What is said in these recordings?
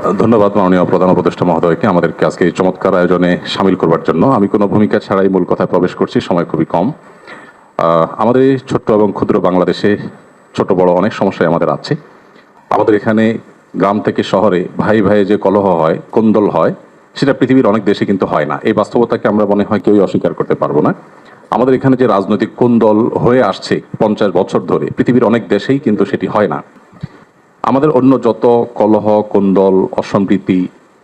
ধন্যবাদ মাননীয় প্রধান উপদেষ্টা মহোদয়কে আমাদেরকে আজকে এই চমৎকার আয়োজনে সামিল করবার জন্য। আমি কোনো ভূমিকা ছাড়াই মূল কথায় প্রবেশ করছি, সময় খুবই কম। আমাদের এই ছোট্ট এবং ক্ষুদ্র বাংলাদেশে ছোট বড় অনেক সমস্যাই আমাদের আছে। আমাদের এখানে গ্রাম থেকে শহরে ভাই ভাই যে কলহ হয়, কোন্দল হয়, সেটা পৃথিবীর অনেক দেশে কিন্তু হয় না। এই বাস্তবতাকে আমরা মনে হয় কেউই অস্বীকার করতে পারবো না। আমাদের এখানে যে রাজনৈতিক কোন্দল হয়ে আসছে 50 বছর ধরে, পৃথিবীর অনেক দেশেই কিন্তু সেটি হয় না। আমাদের অন্য যত কলহ, কোন্দল, অসম্প্রীতি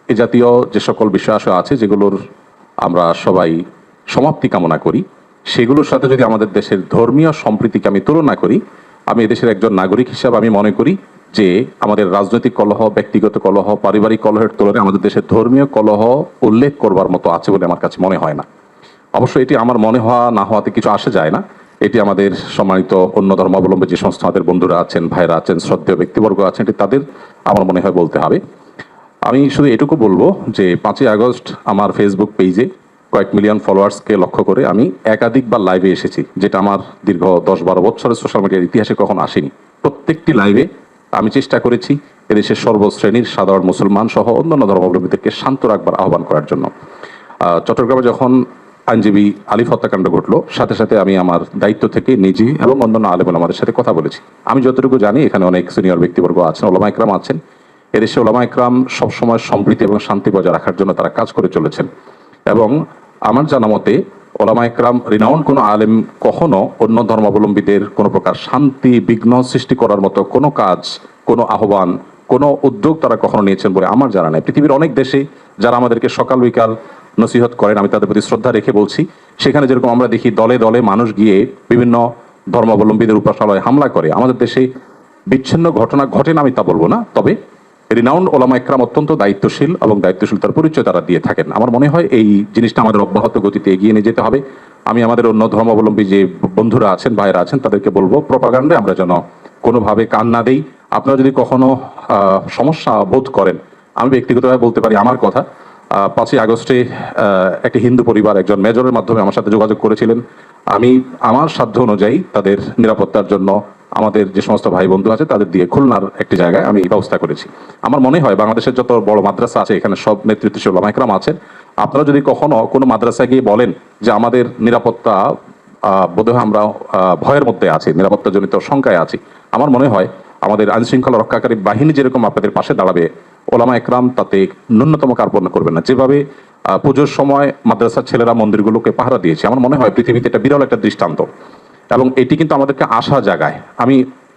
এ জাতীয় যে সকল বিষয় আছে যেগুলোর আমরা সবাই সমাপ্তি কামনা করি, সেগুলোর সাথে যদি আমাদের দেশের ধর্মীয় সম্প্রীতিকে আমি তুলনা করি, আমি এদেশের একজন নাগরিক হিসাবে আমি মনে করি যে আমাদের রাজনৈতিক কলহ, ব্যক্তিগত কলহ, পারিবারিক কলহের তুলনায় আমাদের দেশের ধর্মীয় কলহ উল্লেখ করবার মতো আছে বলে আমার কাছে মনে হয় না। অবশ্য এটি আমার মনে হওয়া না হওয়াতে কিছু আসে যায় না। এটি আমাদের সম্মানিত অন্য ধর্মাবলম্বী যে সমস্ত আমাদের বন্ধুরা আছেন, ভাইরা আছেন, শ্রদ্ধেয় ব্যক্তিবর্গ আছেন, এটি তাদের আমার মনে হয় বলতে হবে। আমি শুধু এটুকু বলবো যে 5ই আগস্ট আমার ফেসবুক পেজে কয়েক মিলিয়ন ফলোয়ার্সকে লক্ষ্য করে আমি একাধিকবার লাইভে এসেছি, যেটা আমার দীর্ঘ 10-12 বছরের সোশ্যাল মিডিয়ার ইতিহাসে কখনো আসেনি। প্রত্যেকটি লাইভে আমি চেষ্টা করেছি এদেশের সর্বশ্রেণীর সাধারণ মুসলমান সহ অন্যান্য ধর্মাবলম্বীদেরকে শান্ত রাখবার আহ্বান করার জন্য। চট্টগ্রামে যখন আইনজীবী আলিফ হত্যাকাণ্ড ঘটলো, সাথে সাথে আমি আমার দায়িত্ব থেকে নিজে এবং অন্যান্য আলেম ওলামাদের সাথে কথা বলেছি। আমি যতটুকু জানি এখানে অনেক সিনিয়র ব্যক্তিবর্গ আছেন, ওলামা ইকরাম আছেন। এদেশে ওলামা ইকরাম সবসময় সম্প্রীতি এবং শান্তি বজায় রাখার জন্য তারা কাজ করে চলেছেন। এবং আমার জানা মতে ওলামা ইকরাম রিনাউন্ড কোনো আলেম কখনো অন্য ধর্মাবলম্বীদের কোনো প্রকার শান্তি বিঘ্ন সৃষ্টি করার মতো কোনো কাজ, কোনো আহ্বান, কোনো উদ্যোগ তারা কখনো নিয়েছেন বলে আমার জানা নেই। পৃথিবীর অনেক দেশে যারা আমাদেরকে সকাল বিকাল নসিহত করেন, আমি তাদের প্রতি শ্রদ্ধা রেখে বলছি, সেখানে যেরকম আমরা দেখি দলে দলে মানুষ গিয়ে বিভিন্ন ধর্মাবলম্বীদের উপাসনালয়ে হামলা করে, আমাদের দেশে বিচ্ছিন্ন ঘটনা ঘটে না আমি তা বলবো না, তবে রিনাউন্ড ওলামা ইকরাম অত্যন্ত দায়িত্বশীল এবং দায়িত্বশীলতার পরিচয় তারা দিয়ে থাকেন। আমার মনে হয় এই জিনিসটা আমাদের অব্যাহত গতিতে এগিয়ে নিয়ে যেতে হবে। আমি আমাদের অন্য ধর্মাবলম্বী যে বন্ধুরা আছেন, ভাইরা আছেন, তাদেরকে বলবো প্রপাগান্ডায় আমরা যেন কোনোভাবে কান না দেই। আপনারা যদি কখনো সমস্যা বোধ করেন, আমি ব্যক্তিগতভাবে বলতে পারি আমার কথা। 5ই আগস্টে একটি হিন্দু পরিবার একজন মেজরের মাধ্যমে আমার সাথে যোগাযোগ করেছিলেন। আমি আমার সাধ্য অনুযায়ী তাদের নিরাপত্তার জন্য আমাদের যে সমস্ত ভাই বন্ধু আছে তাদের দিয়ে খুলনার একটি জায়গায় আমি ব্যবস্থা করেছি। আমার মনে হয় বাংলাদেশের যত বড় মাদ্রাসা আছে এখানে সব নেতৃত্বশীল ওলামা ইকরাম আছেন। আপনারা যদি কখনো কোনো মাদ্রাসায় গিয়ে বলেন যে আমাদের নিরাপত্তা বোধহয় আমরা ভয়ের মধ্যে আছি, নিরাপত্তাজনিত শঙ্কায় আছি, আমার মনে হয় আমাদের আইনশৃঙ্খলা রক্ষাকারী বাহিনী যেরকম আপনাদের পাশে দাঁড়াবে, ওলামা ইকরাম তাতে ন্যূনতম কার্পণ্য করবেন না। যেভাবে পুজোর সময় মাদ্রাসার ছেলেরা মন্দিরগুলোকে পাহারা দিয়েছে, আমার মনে হয় পৃথিবীতে এটা বিরল একটা দৃষ্টান্ত এবং এটি কিন্তু আমাদেরকে আশা জাগায়। আমি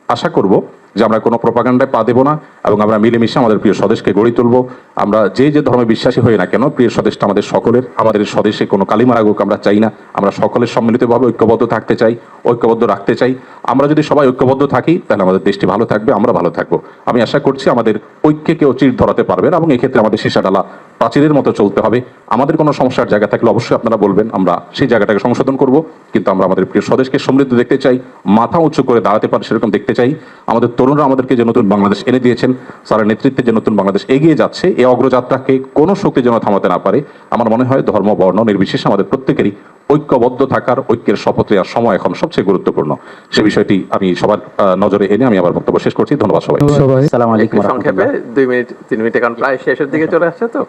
আশা করব যে আমরা কোনো প্রপাগান্ডায় পা দেব না এবং আমরা মিলেমিশে আমাদের প্রিয় স্বদেশকে গড়ে তুলব। আমরা যে যে ধর্মে বিশ্বাসী হই না কেন, প্রিয় স্বদেশটা আমাদের সকলের। আমাদের স্বদেশে কোনো কালিমা লাগুক আমরা চাই না। আমরা সকলের সম্মিলিতভাবে ঐক্যবদ্ধ থাকতে চাই, ঐক্যবদ্ধ রাখতে চাই। আমরা যদি সবাই ঐক্যবদ্ধ থাকি তাহলে আমাদের দেশটি ভালো থাকবে, আমরা ভালো থাকবো। আমি আশা করছি আমাদের ঐক্যে কেউ চির ধরাতে পারবে না এবং এক্ষেত্রে আমাদের সীসাডালা প্রাচীরের মতো চলতে হবে। আমাদের কোনো সমস্যার জায়গা থাকলে অবশ্যই আপনারা বলবেন, আমরা সেই জায়গাটাকে সংশোধন করব। কিন্তু আমরা আমাদের প্রিয় স্বদেশকে সমৃদ্ধ দেখতে চাই, মাথা উঁচু করে দাঁড়াতে পারে সেরকম দেখতে চাই। আমাদের তরুণরা আমাদেরকে যে নতুন বাংলাদেশ এনে দিয়েছেন, স্যারের নেতৃত্বে যে নতুন বাংলাদেশ এগিয়ে যাচ্ছে, এই অগ্রযাত্রাকে কোনো শক্তি যেন থামাতে না পারে। আমার মনে হয় ধর্ম বর্ণ নির্বিশেষে আমাদের প্রত্যেকেরই ঐক্যবদ্ধ থাকার, ঐক্যের শপথ নেওয়ার সময় এখন সবচেয়ে গুরুত্বপূর্ণ। সে বিষয়টি আমি সবার নজরে এনে আমি আমার বক্তব্য শেষ করছি। ধন্যবাদ সবাই। আসসালামু আলাইকুম। সংক্ষেপে 2 মিনিট 3 মিনিট, এখন প্রায় শেষের দিকে চলে আসছে তো।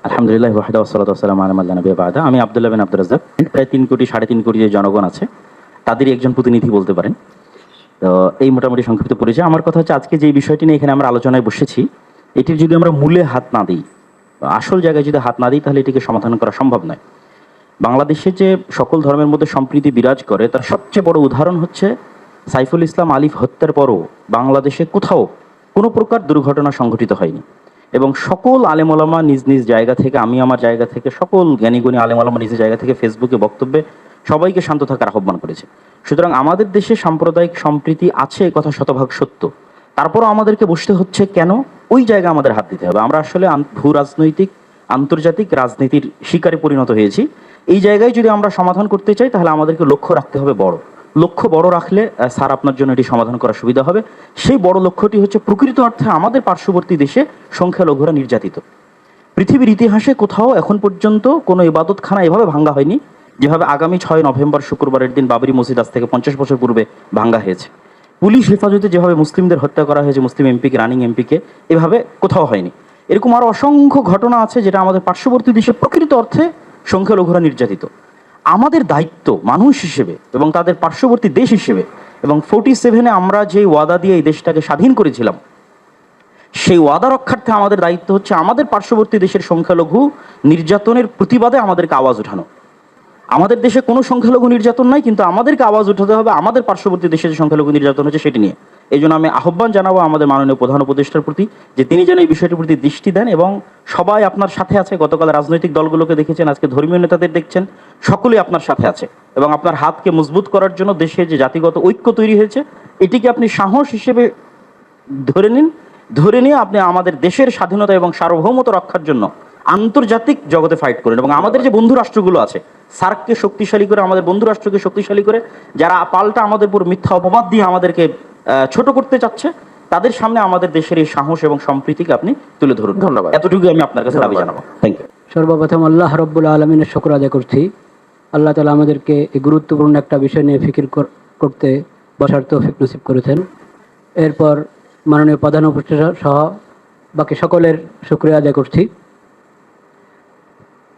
আলহামদুলিল্লাহ ওয়াহদা ওয়াসসালাতু ওয়াসসালামু আলা মান লা নাবিয়্যা বা'দা। আমি আব্দুল্লাহ বিন আব্দুর রাজ্জাক। প্রায় 3 কোটি 3.5 কোটি যে জনগণ আছে তাদেরই একজন প্রতিনিধি বলতে পারেন। তো এই মোটামুটি সংক্ষিপ্ত পরিচয়। আমার কথা হচ্ছে আজকে যে বিষয়টি নিয়ে এখানে আমরা আলোচনায় বসেছি, এটির যদি আমরা মূলে হাত না দিই, আসল জায়গায় যদি হাত না দিই, তাহলে এটিকে সমাধান করা সম্ভব নয়। বাংলাদেশে যে সকল ধর্মের মধ্যে সম্প্রীতি বিরাজ করে তার সবচেয়ে বড় উদাহরণ হচ্ছে সাইফুল ইসলাম আলিফ হত্যার পরও বাংলাদেশে কোথাও কোনো প্রকার দুর্ঘটনা সংঘটিত হয়নি এবং সকল আলেম ওলামা নিজ নিজ জায়গা থেকে, আমি আমার জায়গা থেকে, সকল জ্ঞানীগুণী আলেম ওলামা নিজ জায়গা থেকে ফেসবুকে বক্তব্যে সবাইকে শান্ত থাকার আহ্বান করেছে। সুতরাং আমাদের দেশে সাম্প্রদায়িক সম্প্রীতি আছে, কথা শতভাগ সত্য। তারপরও আমাদেরকে বসতে হচ্ছে কেন? ওই জায়গায় আমাদের হাত দিতে হবে। আমরা আসলে ভূ রাজনৈতিক আন্তর্জাতিক রাজনীতির শিকারে পরিণত হয়েছি। এই জায়গায় যদি আমরা সমাধান করতে চাই তাহলে আমাদেরকে লক্ষ্য রাখতে হবে বড়। লক্ষ্য বড় রাখলে স্যার আপনার জন্য এটি সমাধান করা সুবিধা হবে। সেই বড় লক্ষ্যটি হচ্ছে প্রকৃত অর্থে আমাদের পার্শ্ববর্তী দেশে সংখ্যালঘুরা নির্যাতিত। পৃথিবীর ইতিহাসে কোথাও এখন পর্যন্ত কোনো ইবাদতখানা এভাবে ভাঙ্গা হয়নি যেভাবে আগামী 6 নভেম্বর শুক্রবারের দিন বাবরি মসজিদ আজ থেকে 50 বছর পূর্বে ভাঙ্গা হয়েছে। পুলিশ হেফাজতে যেভাবে মুসলিমদের হত্যা করা হয়েছে, মুসলিম এমপিকে, রানিং এমপিকে, এভাবে কোথাও হয়নি। এরকম আরো অসংখ্য ঘটনা আছে যেটা আমাদের পার্শ্ববর্তী দেশে প্রকৃত অর্থে সংখ্যালঘুরা নির্যাতিত। আমাদের দায়িত্ব মানুষ হিসেবে এবং তাদের পার্শ্ববর্তী দেশ হিসেবে, এবং 47-এ আমরা যে ওয়াদা দিয়ে এই দেশটাকে স্বাধীন করেছিলাম, সেই ওয়াদা রক্ষার্থে আমাদের দায়িত্ব হচ্ছে আমাদের পার্শ্ববর্তী দেশের সংখ্যালঘু নির্যাতনের প্রতিবাদে আমাদেরকে আওয়াজ ওঠানো। আমাদের দেশে কোনো সংখ্যালঘু নির্যাতন নাই, কিন্তু আমাদেরকে আওয়াজ উঠাতে হবে আমাদের পার্শ্ববর্তী দেশে যে সংখ্যালঘু নির্যাতন হচ্ছে সেটি নিয়ে। এই জন্য আমি আহ্বান জানাবো আমাদের মাননীয় প্রধান উপদেষ্টার প্রতি যে তিনি যেন এই বিষয়টির প্রতি দৃষ্টি দেন, এবং সবাই আপনার সাথে আছে। গতকাল রাজনৈতিক দলগুলোকে দেখেছেন, আজকে ধর্মীয় নেতাদের দেখছেন, সকলেই আপনার সাথে আছে, এবং আপনার হাতকে মজবুত করার জন্য দেশে যে জাতিগত ঐক্য তৈরি হয়েছে এটিকে আপনি সাহস হিসেবে ধরে নিন। ধরে নিয়ে আপনি আমাদের দেশের স্বাধীনতা এবং সার্বভৌমত্ব রক্ষার জন্য আন্তর্জাতিক জগতে ফাইট করেন, এবং আমাদের যে বন্ধু রাষ্ট্রগুলো আছে সার্ককে শক্তিশালী করে, আমাদের বন্ধু রাষ্ট্রকে শক্তিশালী করে, যারা পাল্টা আমাদের উপর মিথ্যা অপবাদ দিয়ে আমাদেরকে ছোট করতে চাচ্ছে, তাদের সামনে আমাদের দেশের এই সাহস এবং সম্প্রীতিকে আপনি তুলে ধরুন। ধন্যবাদ। এতটুকু আমি আপনার কাছে দাবি জানাবো। Thank you. সর্বপ্রথম আল্লাহ রব্বুল আলমিনের শুকর আদায় করছি। আল্লাহ তালা আমাদেরকে এই গুরুত্বপূর্ণ একটা বিষয় নিয়ে ফিকির করতে বসার তৌফিক নসিব করেছেন। এরপর মাননীয় প্রধান উপদেষ্টা সহ বাকি সকলের শুকরিয়া আদায় করছি।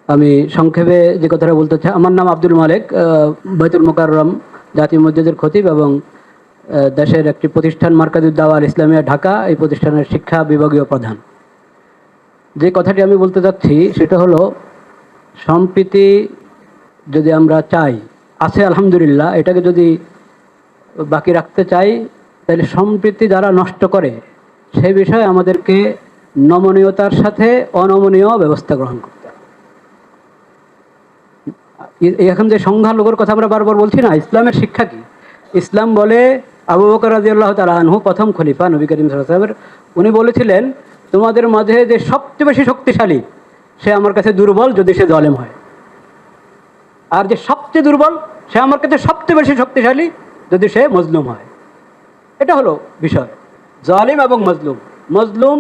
আমি সংক্ষেপে যে কথাটা বলতে চাই, আমার নাম আব্দুল মালেক, বাইতুল মোকাররম জাতীয় মসজিদের খতিব এবং দেশের একটি প্রতিষ্ঠান মার্কাজুদ দাওয়া আল ইসলামিয়া ঢাকা, এই প্রতিষ্ঠানের শিক্ষা বিভাগীয় প্রধান। যে কথাটি আমি বলতে চাচ্ছি সেটা হলো, সম্প্রীতি যদি আমরা চাই, আছে আলহামদুলিল্লাহ, এটাকে যদি বাকি রাখতে চাই, তাহলে সম্প্রীতি যারা নষ্ট করে সেই বিষয়ে আমাদেরকে নমনীয়তার সাথে অনমনীয় ব্যবস্থা গ্রহণ করতে হবে। এখন যে সংখ্যালঘুর কথা আমরা বারবার বলছি না, ইসলামের শিক্ষা কি? ইসলাম বলে, আবু বকর রাদিয়াল্লাহু তাআলা আনহু প্রথম খলিফা নবী করিম সাল্লাল্লাহু আলাইহি ওয়াসাল্লাম, উনি বলেছিলেন, তোমাদের মাঝে যে সবচেয়ে বেশি শক্তিশালী সে আমার কাছে দুর্বল যদি সে জালেম হয়, আর যে সবচেয়ে দুর্বল সে আমার কাছে সবচেয়ে বেশি শক্তিশালী যদি সে মজলুম হয়। এটা হলো বিষয়, জালিম এবং মজলুম। মজলুম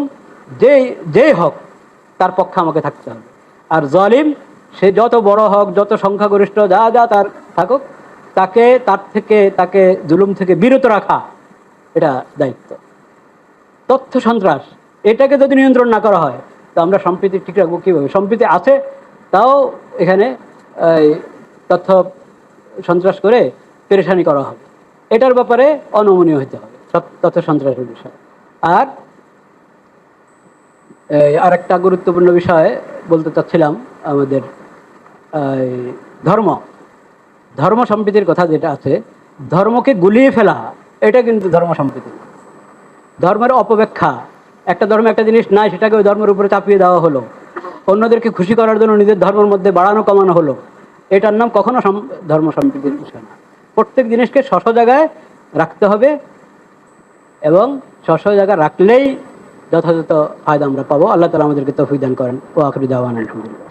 যেই হোক তার পক্ষে আমাকে থাকতে হবে, আর জালিম সে যত বড় হোক, যত সংখ্যাগরিষ্ঠ যা তার থাকুক, তাকে জুলুম থেকে বিরত রাখা এটা দায়িত্ব। তথ্য সন্ত্রাস, এটাকে যদি নিয়ন্ত্রণ না করা হয় তো আমরা সম্প্রীতি ঠিক রাখবো কীভাবে? সম্প্রীতি আছে, তাও এখানে তথ্য সন্ত্রাস করে পেরেশানি করা হবে। এটার ব্যাপারে অনমনীয় হতে হবে তথ্য সন্ত্রাসের বিষয়। আর একটা গুরুত্বপূর্ণ বিষয় বলতে চাচ্ছিলাম, আমাদের ধর্ম সম্প্রীতির কথা যেটা আছে, ধর্মকে গুলিয়ে ফেলা এটা কিন্তু ধর্ম সম্প্রীতি। ধর্মের অপব্যাখ্যা, একটা ধর্মে একটা জিনিস নাই, সেটাকে ওই ধর্মের উপরে চাপিয়ে দেওয়া হলো, অন্যদেরকে খুশি করার জন্য নিজের ধর্মের মধ্যে বাড়ানো কমানো হলো, এটার নাম কখনো ধর্ম সম্প্রীতির বিষয় না। প্রত্যেক জিনিসকে স্ব জায়গায় রাখতে হবে, এবং স্ব জায়গায় রাখলেই যথাযথ ফায়দা আমরা পাবো। আল্লাহ তাআলা আমাদেরকে তৌফিক দান করেন। ওয়া আখিরু দাওয়ানা আলহামদুলিল্লাহ।